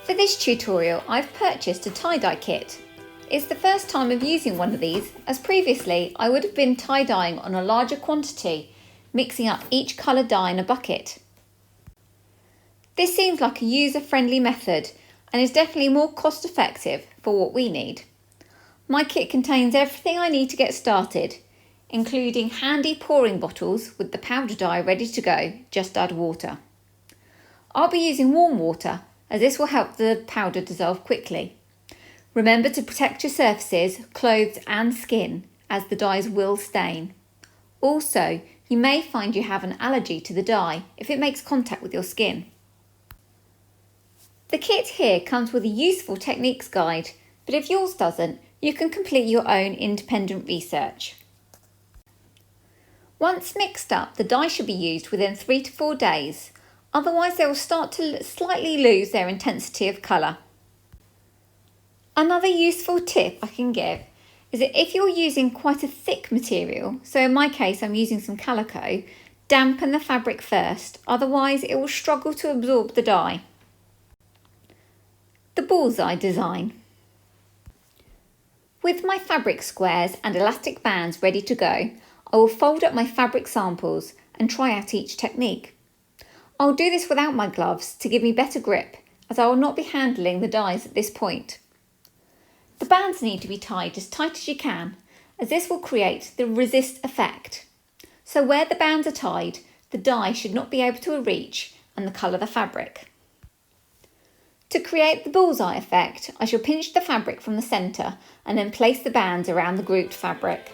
For this tutorial, I've purchased a tie-dye kit. It's the first time of using one of these, as previously I would have been tie-dyeing on a larger quantity, mixing up each colour dye in a bucket. This seems like a user-friendly method and is definitely more cost-effective for what we need. My kit contains everything I need to get started, including handy pouring bottles with the powder dye ready to go, just add water. I'll be using warm water as this will help the powder dissolve quickly. Remember to protect your surfaces, clothes and skin, as the dyes will stain. Also, you may find you have an allergy to the dye if it makes contact with your skin. The kit here comes with a useful techniques guide, but if yours doesn't, you can complete your own independent research. Once mixed up, the dye should be used within 3 to 4 days, otherwise they will start to slightly lose their intensity of colour. Another useful tip I can give is that if you're using quite a thick material, so in my case I'm using some calico, dampen the fabric first, otherwise it will struggle to absorb the dye. The bullseye design. With my fabric squares and elastic bands ready to go, I will fold up my fabric samples and try out each technique. I'll do this without my gloves to give me better grip, as I will not be handling the dyes at this point. The bands need to be tied as tight as you can, as this will create the resist effect. So where the bands are tied, the dye should not be able to reach and colour the fabric. To create the bullseye effect, I shall pinch the fabric from the centre and then place the bands around the grouped fabric.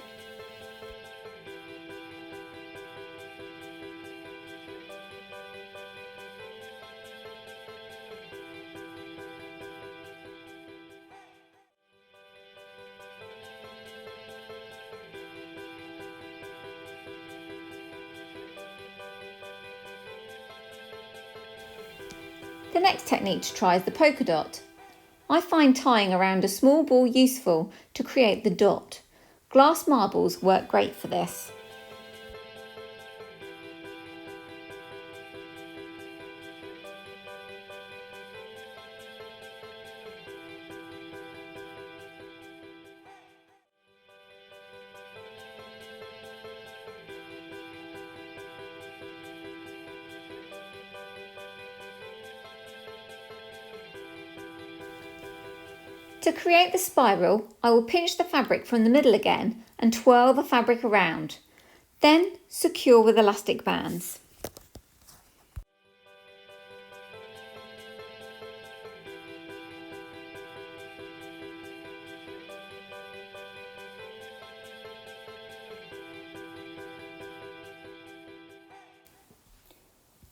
The next technique to try is the polka dot. I find tying around a small ball useful to create the dot. Glass marbles work great for this. To create the spiral, I will pinch the fabric from the middle again and twirl the fabric around, then secure with elastic bands.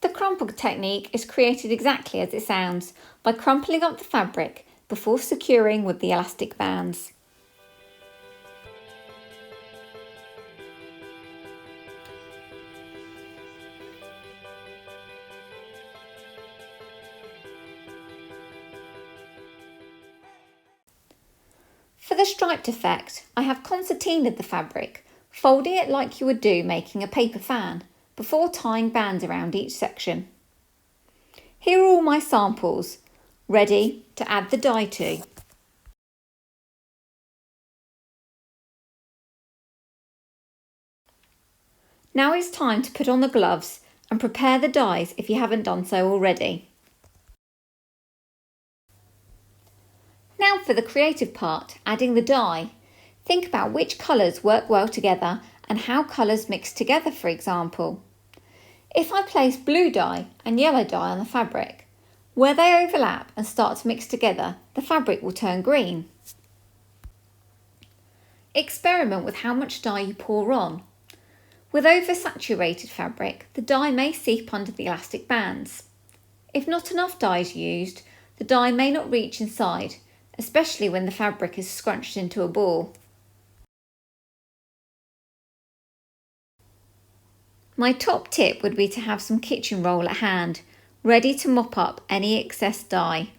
The crumple technique is created exactly as it sounds, by crumpling up the fabric before securing with the elastic bands. For the striped effect, I have concertinaed the fabric, folding it like you would do making a paper fan, before tying bands around each section. Here are all my samples, ready to add the dye to. Now it's time to put on the gloves and prepare the dyes if you haven't done so already. Now for the creative part, adding the dye. Think about which colours work well together and how colours mix together, for example. If I place blue dye and yellow dye on the fabric, where they overlap and start to mix together, the fabric will turn green. Experiment with how much dye you pour on. With oversaturated fabric, the dye may seep under the elastic bands. If not enough dye is used, the dye may not reach inside, especially when the fabric is scrunched into a ball. My top tip would be to have some kitchen roll at hand, ready to mop up any excess dye.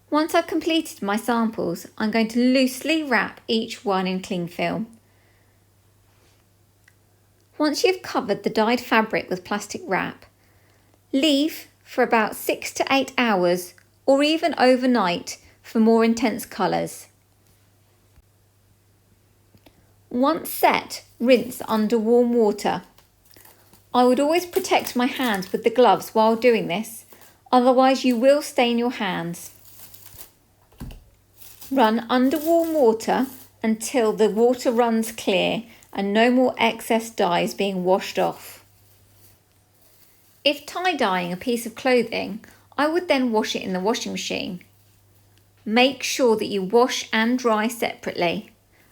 Once I've completed my samples, I'm going to loosely wrap each one in cling film. Once you've covered the dyed fabric with plastic wrap, leave for about 6 to 8 hours or even overnight for more intense colours. Once set, rinse under warm water. I would always protect my hands with the gloves while doing this, otherwise you will stain your hands. Run under warm water until the water runs clear and no more excess dye is being washed off. If tie-dyeing a piece of clothing, I would then wash it in the washing machine. Make sure that you wash and dry separately,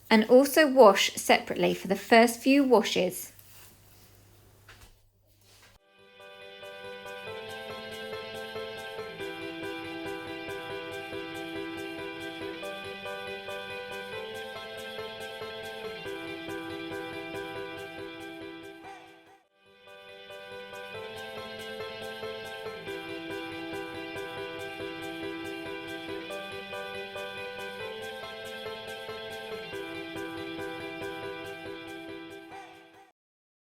and also wash separately for the first few washes.